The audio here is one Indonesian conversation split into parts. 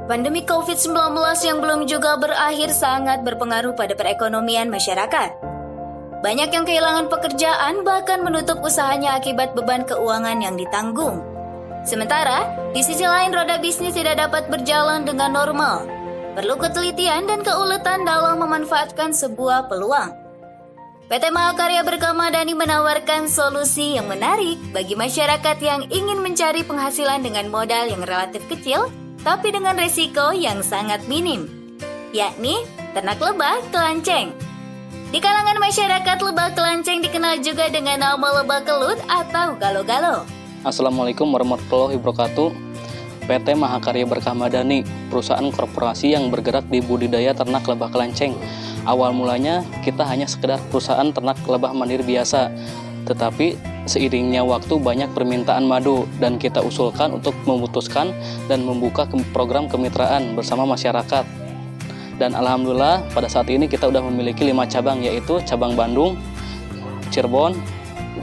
Pandemi COVID-19 yang belum juga berakhir sangat berpengaruh pada perekonomian masyarakat. Banyak yang kehilangan pekerjaan bahkan menutup usahanya akibat beban keuangan yang ditanggung. Sementara, di sisi lain roda bisnis tidak dapat berjalan dengan normal. Perlu ketelitian dan keuletan dalam memanfaatkan sebuah peluang. PT Mahakarya Berkamadani menawarkan solusi yang menarik bagi masyarakat yang ingin mencari penghasilan dengan modal yang relatif kecil, tapi dengan resiko yang sangat minim, yakni ternak lebah kelanceng. Di kalangan masyarakat, lebah kelanceng dikenal juga dengan nama lebah kelut atau galo-galo. Assalamualaikum warahmatullahi wabarakatuh. PT Mahakarya Berkamadani, perusahaan korporasi yang bergerak di budidaya ternak lebah kelanceng. Awal mulanya kita hanya sekedar perusahaan ternak lebah mandiri biasa, tetapi seiringnya waktu banyak permintaan madu dan kita usulkan untuk memutuskan dan membuka program kemitraan bersama masyarakat. Dan alhamdulillah pada saat ini kita sudah memiliki 5 cabang, yaitu cabang Bandung, Cirebon,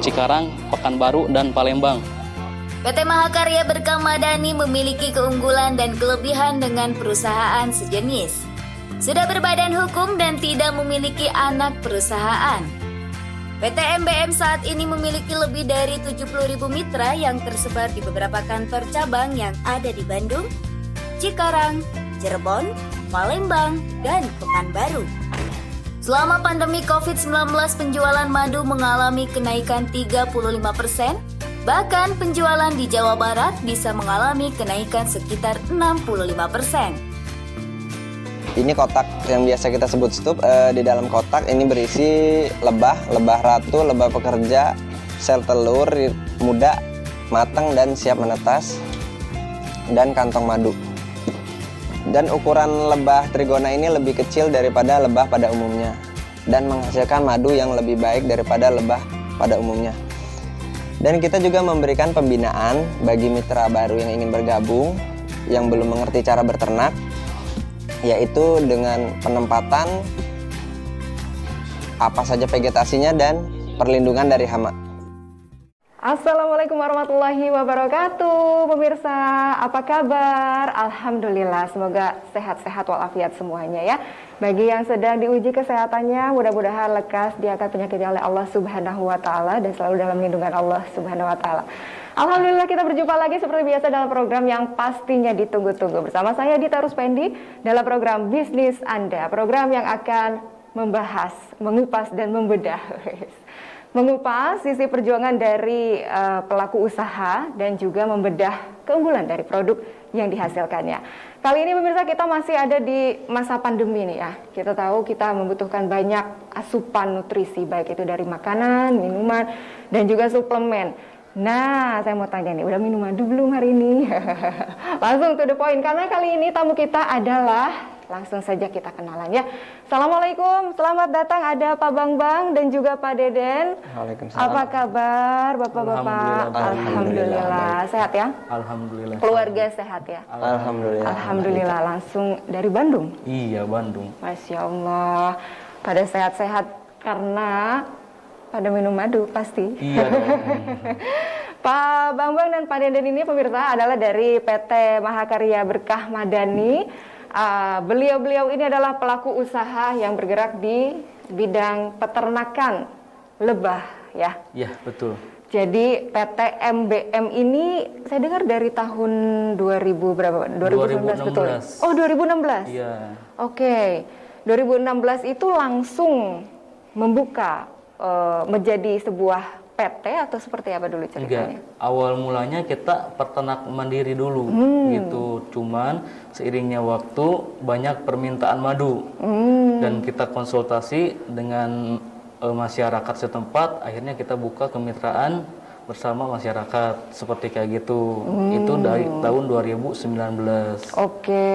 Cikarang, Pekanbaru, dan Palembang. PT Mahakarya Berkamadani memiliki keunggulan dan kelebihan dengan perusahaan sejenis. Sudah berbadan hukum dan tidak memiliki anak perusahaan. PT MBM saat ini memiliki lebih dari 70.000 mitra yang tersebar di beberapa kantor cabang yang ada di Bandung, Cikarang, Cirebon, Palembang, dan Pekanbaru. Selama pandemi COVID-19, penjualan madu mengalami kenaikan 35%, bahkan penjualan di Jawa Barat bisa mengalami kenaikan sekitar 65%. Ini kotak yang biasa kita sebut stup. Di dalam kotak ini berisi lebah ratu, lebah pekerja, sel telur muda, matang dan siap menetas, dan kantong madu. Dan ukuran lebah trigona ini lebih kecil daripada lebah pada umumnya dan menghasilkan madu yang lebih baik daripada lebah pada umumnya. Dan kita juga memberikan pembinaan bagi mitra baru yang ingin bergabung, yang belum mengerti cara berternak, yaitu dengan penempatan apa saja vegetasinya dan perlindungan dari hama. Assalamualaikum warahmatullahi wabarakatuh. Pemirsa, apa kabar? Alhamdulillah, semoga sehat-sehat walafiat semuanya ya. Bagi yang sedang diuji kesehatannya, mudah-mudahan lekas diangkat penyakitnya oleh Allah Subhanahu wa taala dan selalu dalam lindungan Allah Subhanahu wa taala. Alhamdulillah, kita berjumpa lagi seperti biasa dalam program yang pastinya ditunggu-tunggu. Bersama saya Dita Ruspendi dalam program Bisnis Anda, program yang akan membahas, mengupas dan membedah. Mengupas sisi perjuangan dari pelaku usaha dan juga membedah keunggulan dari produk yang dihasilkannya. Kali ini pemirsa, kita masih ada di masa pandemi nih ya. Kita tahu kita membutuhkan banyak asupan nutrisi, baik itu dari makanan, minuman, dan juga suplemen. Nah, saya mau tanya nih, udah minum madu belum hari ini? Langsung to the point, karena kali ini tamu kita adalah, langsung saja kita kenalan ya. Assalamualaikum, selamat datang, ada Pak Bambang dan juga Pak Deden. Waalaikumsalam. Apa kabar Bapak-bapak? Alhamdulillah. Sehat ya? Alhamdulillah. Keluarga sehat ya? Alhamdulillah. Alhamdulillah, langsung dari Bandung? Iya, Bandung. Masya Allah, pada sehat-sehat karena pada minum madu pasti. Iya dong. Pak Bambang dan Pak Deden ini pemirsa adalah dari PT Mahakarya Berkamadani. Beliau-beliau ini adalah pelaku usaha yang bergerak di bidang peternakan lebah ya. Iya, betul. Jadi PT MBM ini saya dengar dari tahun 2000 berapa? 2019 betul. Oh, 2016. Iya. Oke. 2016 itu langsung membuka menjadi sebuah PT atau seperti apa dulu ceritanya? Enggak. Awal mulanya kita peternak mandiri dulu gitu. Cuman seiringnya waktu banyak permintaan madu. Dan kita konsultasi dengan masyarakat setempat, akhirnya kita buka kemitraan bersama masyarakat seperti kayak gitu. Itu dari tahun 2019. Oke.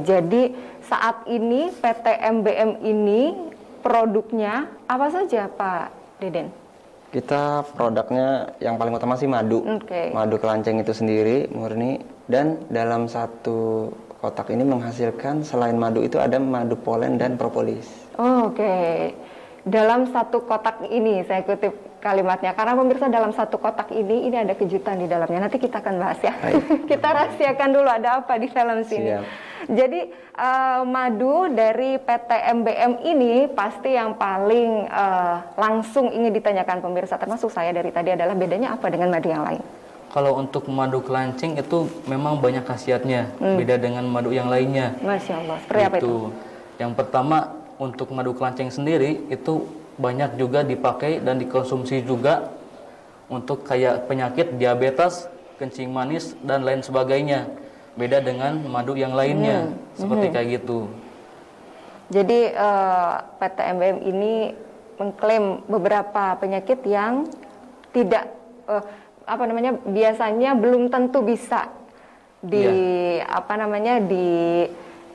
Jadi saat ini PT MBM ini produknya apa saja Pak Deden? Kita produknya yang paling utama sih madu. Madu kelanceng itu sendiri murni, dan dalam satu kotak ini menghasilkan selain madu itu ada madu polen dan propolis. Oke. dalam satu kotak ini, saya kutip kalimatnya, karena pemirsa dalam satu kotak ini ada kejutan di dalamnya. Nanti kita akan bahas ya. Kita rahasiakan dulu ada apa di dalam sini. Siap. Jadi madu dari PT MBM ini pasti yang paling langsung ingin ditanyakan pemirsa, termasuk saya dari tadi, adalah bedanya apa dengan madu yang lain? Kalau untuk madu kelanceng itu memang banyak khasiatnya, beda dengan madu yang lainnya. Masya Allah, seperti apa itu? Yang pertama, untuk madu kelanceng sendiri itu banyak juga dipakai dan dikonsumsi juga untuk kayak penyakit diabetes, kencing manis, dan lain sebagainya. Beda dengan madu yang lainnya, seperti kayak gitu. Jadi PT MBM ini mengklaim beberapa penyakit yang tidak biasanya belum tentu bisa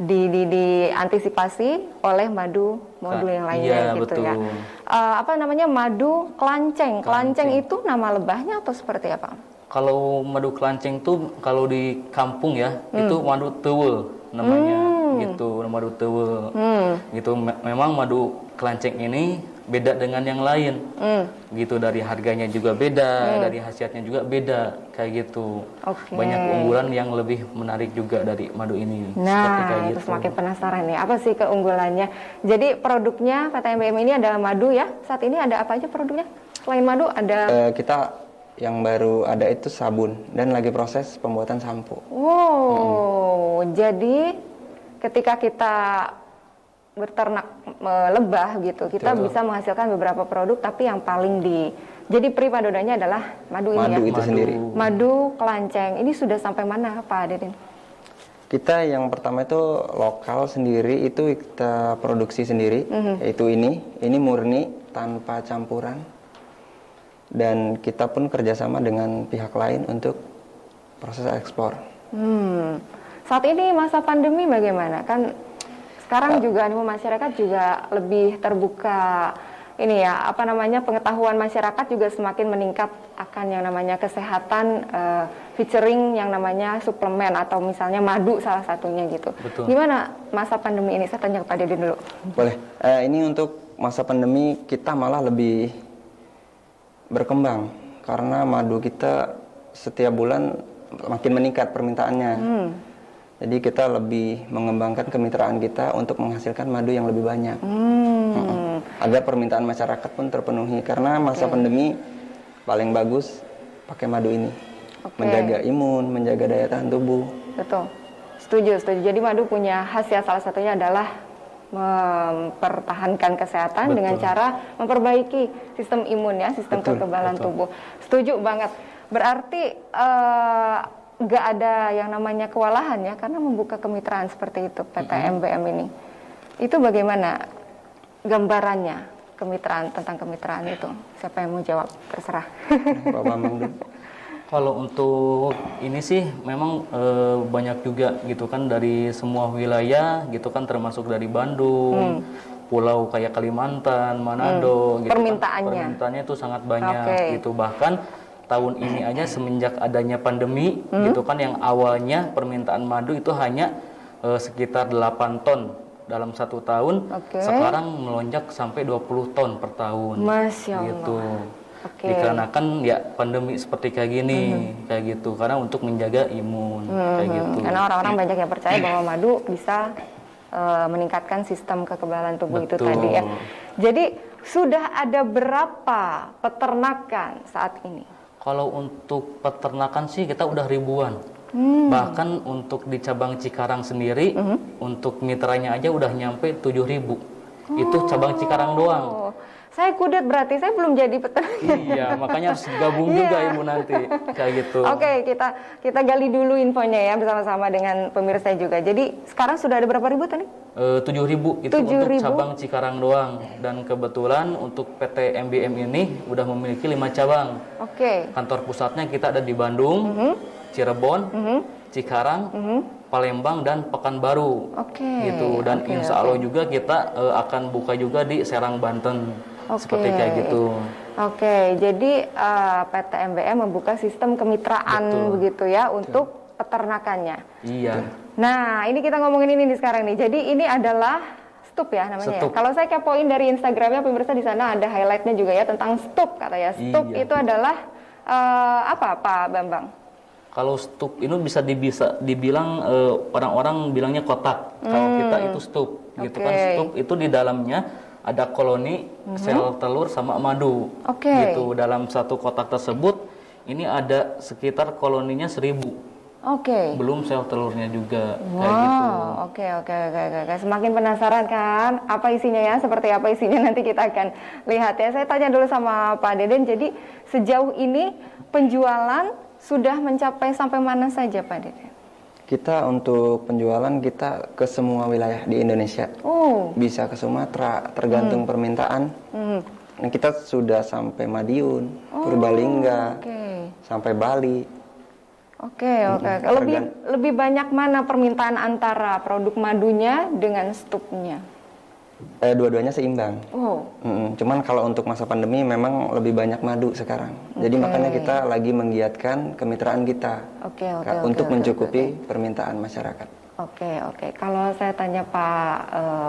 diantisipasi oleh madu modul yang lainnya gitu betul. ya. Madu kelanceng. Kelanceng itu nama lebahnya atau seperti apa? Kalau madu kelanceng tuh kalau di kampung ya, itu madu tewel namanya, gitu, madu tewel. Gitu, memang madu kelanceng ini beda dengan yang lain, gitu, dari harganya juga beda, dari khasiatnya juga beda, kayak gitu. Banyak keunggulan yang lebih menarik juga dari madu ini. Nah, kayak itu gitu. semakin penasaran nih, apa sih keunggulannya? Jadi produknya PT MBM ini adalah madu ya. Saat ini ada apa aja produknya? Selain madu ada Kita yang baru ada itu sabun dan lagi proses pembuatan sampo. wow. Jadi ketika kita berternak lebah gitu, kita bisa menghasilkan beberapa produk, tapi yang paling jadi primadonanya adalah madu ini ya. Madu itu sendiri. Madu kelanceng. Ini sudah sampai mana Pak Deden? Kita yang pertama itu lokal sendiri, itu kita produksi sendiri, yaitu ini murni tanpa campuran. Dan kita pun kerjasama dengan pihak lain untuk proses ekspor. Saat ini masa pandemi bagaimana? Kan sekarang juga animo masyarakat juga lebih terbuka. Ini ya, pengetahuan masyarakat juga semakin meningkat akan yang namanya kesehatan, featuring yang namanya suplemen atau misalnya madu salah satunya gitu. Betul. Gimana masa pandemi ini? Saya tanya ke Pak Deden dulu. Boleh. Ini untuk masa pandemi kita malah lebih berkembang karena madu kita setiap bulan makin meningkat permintaannya. Jadi kita lebih mengembangkan kemitraan kita untuk menghasilkan madu yang lebih banyak. Agar permintaan masyarakat pun terpenuhi. Karena masa pandemi paling bagus pakai madu ini. Menjaga imun, menjaga daya tahan tubuh. Betul. Setuju. Jadi madu punya khasiat salah satunya adalah mempertahankan kesehatan dengan cara memperbaiki sistem imun ya, sistem kekebalan tubuh. Setuju banget. Berarti nggak ada yang namanya kewalahan ya, karena membuka kemitraan seperti itu PT MBM ini. Itu bagaimana gambarannya tentang kemitraan itu? Siapa yang mau jawab? Terserah. Pak Bambang dulu. Kalau untuk ini sih memang banyak juga gitu kan dari semua wilayah gitu kan, termasuk dari Bandung, pulau kayak Kalimantan, Manado gitu. Permintaannya itu sangat banyak gitu. Bahkan tahun ini aja semenjak adanya pandemi gitu kan, yang awalnya permintaan madu itu hanya sekitar 8 ton dalam 1 tahun, sekarang melonjak sampai 20 ton per tahun. Masya Allah. Gitu. Dikarenakan ya pandemi seperti kayak gini, kayak gitu, karena untuk menjaga imun, kayak gitu. Karena orang-orang banyak yang percaya bahwa madu bisa meningkatkan sistem kekebalan tubuh itu tadi ya. Jadi sudah ada berapa peternakan saat ini? Kalau untuk peternakan sih kita udah ribuan. Bahkan untuk di cabang Cikarang sendiri, untuk mitranya aja udah nyampe 7.000. Itu cabang Cikarang doang. Saya kudet berarti, saya belum jadi peternak. Iya, makanya harus gabung juga Ibu nanti, kayak gitu. Oke, kita gali dulu infonya ya bersama-sama dengan pemirsa juga. Jadi sekarang sudah ada berapa ribu tadi? 7.000 itu 7.000? untuk cabang Cikarang doang. Dan kebetulan untuk PT MBM ini udah memiliki 5 cabang. Kantor pusatnya kita ada di Bandung, Cirebon, Cikarang, Palembang, dan Pekanbaru. Gitu. Dan insya Allah juga kita akan buka juga di Serang, Banten. Seperti kayak gitu. Jadi PT MBM membuka sistem kemitraan begitu ya untuk peternakannya. Iya. Nah, ini kita ngomongin ini nih sekarang nih. Jadi ini adalah Stup ya namanya Stup. ya. Kalau saya kepoin dari Instagramnya pemirsa, di sana ada highlightnya juga ya tentang stup katanya. Stup Iya. itu adalah apa Pak Bambang? Kalau stup ini bisa dibilang orang-orang bilangnya kotak. Kalau kita itu stup, gitu kan. Oke. Stup itu di dalamnya ada koloni sel telur sama madu. Oke. Gitu. Dalam satu kotak tersebut ini ada sekitar koloninya 1000. Oke. Belum sel telurnya juga kayak gitu. Wow, oke. Semakin penasaran kan apa isinya ya, seperti apa isinya nanti kita akan lihat ya. Saya tanya dulu sama Pak Deden, jadi sejauh ini penjualan sudah mencapai sampai mana saja Pak Deden? Kita untuk penjualan kita ke semua wilayah di Indonesia. Oh, Bisa ke Sumatera, tergantung permintaan. Nah, kita sudah sampai Madiun, Purbalingga, oke. sampai Bali. Oke. Lebih banyak mana permintaan antara produk madunya dengan stupnya? Dua-duanya seimbang. Oh, Cuman kalau untuk masa pandemi memang lebih banyak madu sekarang. Jadi Oke. makanya kita lagi menggiatkan kemitraan kita Oke, untuk mencukupi permintaan masyarakat. Oke. Kalau saya tanya Pak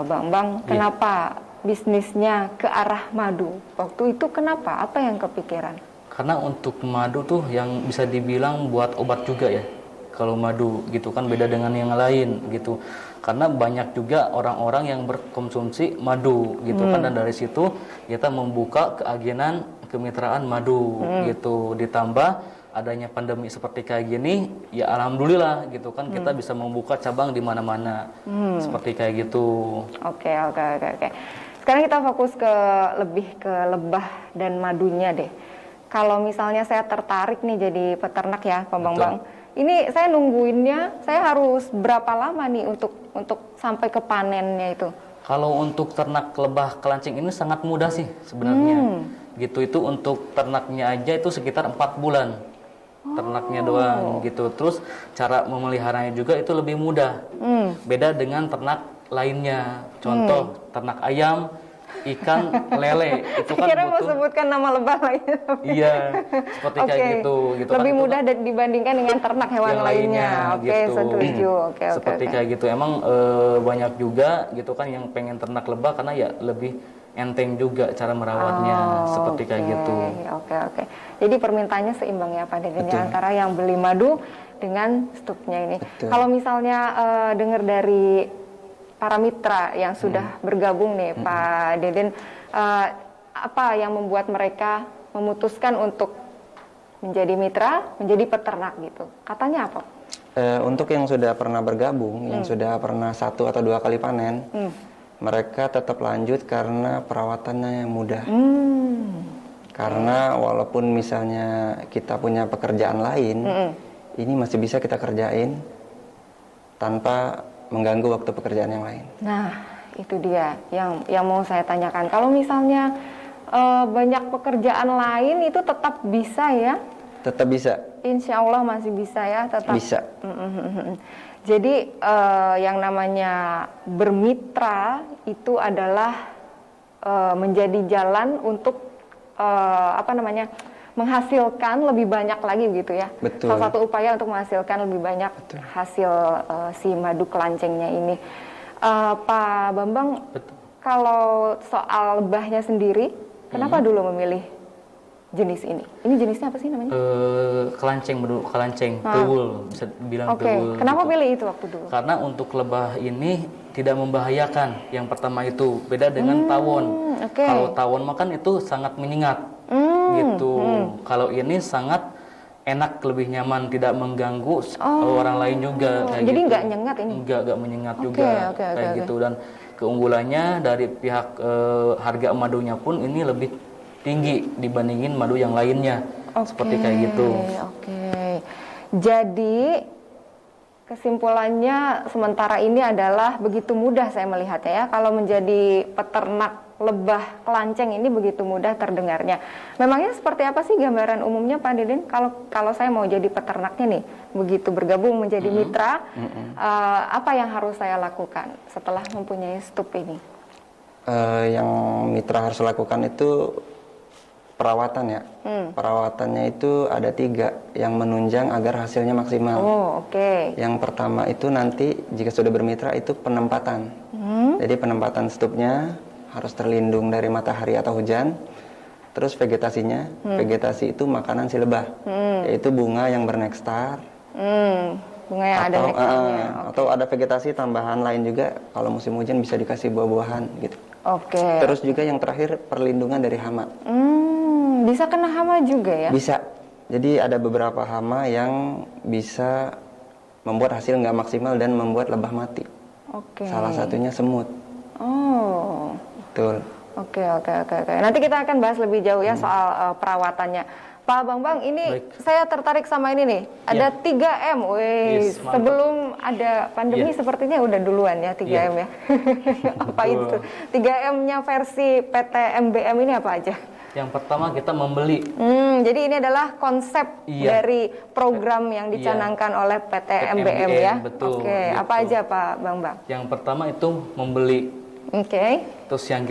Bambang, kenapa bisnisnya ke arah madu? Waktu itu kenapa? Apa yang kepikiran? Karena untuk madu tuh yang bisa dibilang buat obat juga ya. Kalau madu gitu kan beda dengan yang lain gitu. Karena banyak juga orang-orang yang berkonsumsi madu gitu kan, dan dari situ kita membuka keagenan kemitraan madu gitu. Ditambah adanya pandemi seperti kayak gini, ya alhamdulillah gitu kan kita bisa membuka cabang di mana-mana. Seperti kayak gitu. Oke. Sekarang kita fokus lebih ke lebah dan madunya deh. Kalau misalnya saya tertarik nih jadi peternak ya, Pak Bambang. Ini saya nungguinnya, saya harus berapa lama nih untuk sampai ke panennya itu? Kalau untuk ternak lebah kelancing ini sangat mudah sih sebenarnya. Gitu, itu untuk ternaknya aja itu sekitar 4 bulan. Ternaknya doang gitu. Terus cara memeliharanya juga itu lebih mudah. Beda dengan ternak lainnya. Contoh ternak ayam, ikan, lele itu kan Kira mau butuh. sebutkan nama lebah lainnya. Iya, seperti kayak gitu Lebih kan, itu mudah kan dibandingkan dengan ternak hewan yang lainnya. Oke, gitu. setuju. Oke. Seperti kayak gitu. Emang banyak juga gitu kan yang pengen ternak lebah karena ya lebih enteng juga cara merawatnya, seperti kayak gitu. Oke. Jadi permintaannya seimbang ya Pak Deden Betul. antara yang beli madu dengan stupnya ini. Betul. Kalau misalnya dengar dari para mitra yang sudah bergabung nih Pak Deden, apa yang membuat mereka memutuskan untuk menjadi mitra, menjadi peternak gitu? Katanya apa? Untuk yang sudah pernah bergabung, yang sudah pernah 1 atau 2 kali panen, mereka tetap lanjut karena perawatannya yang mudah. Karena walaupun misalnya kita punya pekerjaan lain, ini masih bisa kita kerjain tanpa mengganggu waktu pekerjaan yang lain. Nah, itu dia yang mau saya tanyakan. Kalau misalnya banyak pekerjaan lain itu tetap bisa ya? Tetap bisa. Insya Allah masih bisa ya, tetap Bisa. Jadi yang namanya bermitra itu adalah menjadi jalan untuk menghasilkan lebih banyak lagi gitu ya. Betul. Salah satu upaya untuk menghasilkan lebih banyak hasil si madu kelancengnya ini. Pak Bambang, kalau soal lebahnya sendiri, kenapa dulu memilih jenis ini? Ini jenisnya apa sih namanya? Kelanceng, madu kelanceng, tewul, bisa dibilang Oke, tewul. kenapa gitu. pilih itu waktu dulu? Karena untuk lebah ini tidak membahayakan. Yang pertama itu beda dengan tawon. oke. Kalau tawon makan itu sangat menyengat, gitu. Kalau ini sangat enak, lebih nyaman, tidak mengganggu orang lain juga. Kayak Jadi gitu. nggak nyengat ini? Nggak menyengat Oke, juga, oke, kayak oke. gitu. Dan keunggulannya dari pihak harga madunya pun ini lebih tinggi dibandingin madu yang lainnya. Seperti kayak gitu. Oke. Jadi kesimpulannya sementara ini adalah begitu mudah saya melihatnya ya. Kalau menjadi peternak lebah kelanceng ini begitu mudah terdengarnya. Memangnya seperti apa sih gambaran umumnya Pak Deden? Kalau saya mau jadi peternaknya nih, begitu bergabung menjadi mitra, apa yang harus saya lakukan setelah mempunyai stup ini? Yang mitra harus lakukan itu perawatan ya. Perawatannya itu ada 3 yang menunjang agar hasilnya maksimal. Oh, oke. Yang pertama itu nanti jika sudah bermitra itu penempatan. Jadi penempatan stupnya harus terlindung dari matahari atau hujan. Terus vegetasinya, vegetasi itu makanan si lebah, yaitu bunga yang bernekstar. Bunga yang ada nektarnya. Atau ada vegetasi tambahan lain juga, kalau musim hujan bisa dikasih buah-buahan gitu. Oke. Terus juga yang terakhir perlindungan dari hama. Bisa kena hama juga ya? Bisa. Jadi ada beberapa hama yang bisa membuat hasil nggak maksimal dan membuat lebah mati. Oke. Salah satunya semut. Oh. Betul. Oke. Nanti kita akan bahas lebih jauh ya soal perawatannya. Pak Bambang, ini saya tertarik sama ini nih. Ada 3M. Yes, mantap. Sebelum ada pandemi sepertinya udah duluan ya 3M ya. Apa itu? 3M-nya versi PT MBM ini apa aja? Yang pertama kita membeli. Jadi ini adalah konsep dari program yang dicanangkan oleh PT MBM ya. Betul, Oke, gitu. apa aja Pak Bambang? Yang pertama itu membeli. Oke. Terus yang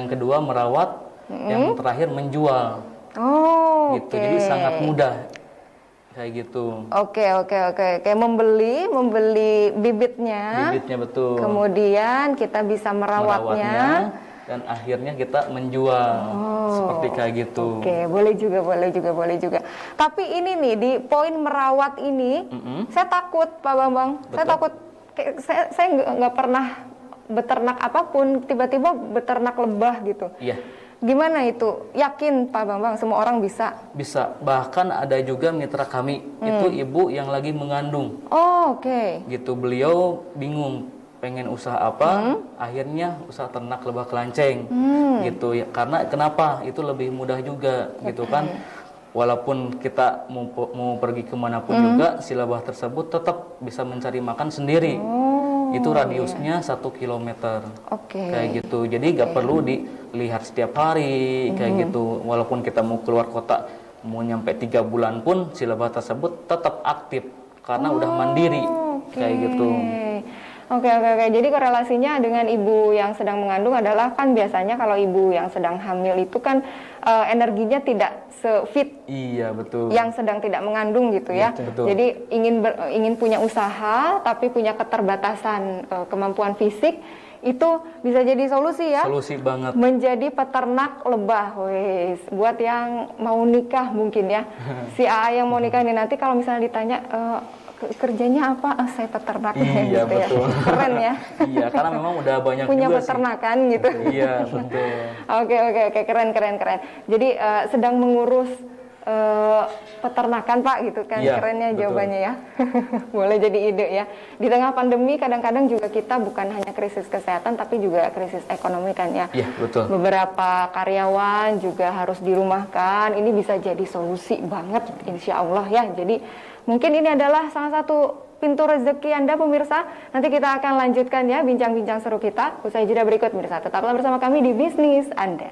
kedua merawat. Yang terakhir menjual. Oh, Gitu. Jadi sangat mudah. Kayak gitu. Oke. Kayak membeli bibitnya. Bibitnya betul. Kemudian kita bisa merawatnya. Dan akhirnya kita menjual. Seperti kayak gitu. Oke, boleh juga. Tapi ini nih di poin merawat ini, saya takut Pak Bambang. Saya takut, saya nggak pernah beternak apapun, tiba-tiba beternak lebah gitu. Iya. Gimana itu? Yakin Pak Bambang semua orang bisa? Bisa. Bahkan ada juga mitra kami, itu ibu yang lagi mengandung. Oh, oke. Gitu, beliau bingung pengen usaha apa, akhirnya usaha ternak lebah kelanceng. Gitu ya. Karena kenapa? Itu lebih mudah juga, gitu kan. Walaupun kita mau pergi kemanapun juga, si lebah tersebut tetap bisa mencari makan sendiri. Itu radiusnya 1 kilometer. Oke. Kayak gitu. Jadi nggak perlu dilihat setiap hari kayak gitu. Walaupun kita mau keluar kota mau nyampe 3 bulan pun si lebah tersebut tetap aktif karena udah mandiri kayak gitu. Oke. Jadi korelasinya dengan ibu yang sedang mengandung adalah kan biasanya kalau ibu yang sedang hamil itu kan energinya tidak se-fit Iya, betul. yang sedang tidak mengandung gitu ya. Betul. Jadi ingin punya usaha tapi punya keterbatasan kemampuan fisik, itu bisa jadi solusi ya. Solusi banget. Menjadi peternak lebah, wes. Buat yang mau nikah mungkin ya. Si AA yang mau nikah ini nanti kalau misalnya ditanya kerjanya apa? Saya peternak. Iya, gitu betul. Ya. Keren ya. Iya, karena memang udah banyak Punya juga peternakan sih. gitu. Iya, betul. Oke, keren. Jadi sedang mengurus peternakan Pak gitu kan, Iya, kerennya betul. jawabannya ya. Boleh jadi ide ya. Di tengah pandemi kadang-kadang juga kita bukan hanya krisis kesehatan tapi juga krisis ekonomi kan ya. Iya, betul. Beberapa karyawan juga harus dirumahkan. Ini bisa jadi solusi banget insya Allah ya. Jadi mungkin ini adalah salah satu pintu rezeki Anda pemirsa. Nanti kita akan lanjutkan ya bincang-bincang seru kita usai jeda berikut pemirsa. Tetaplah bersama kami di Bisnis Anda.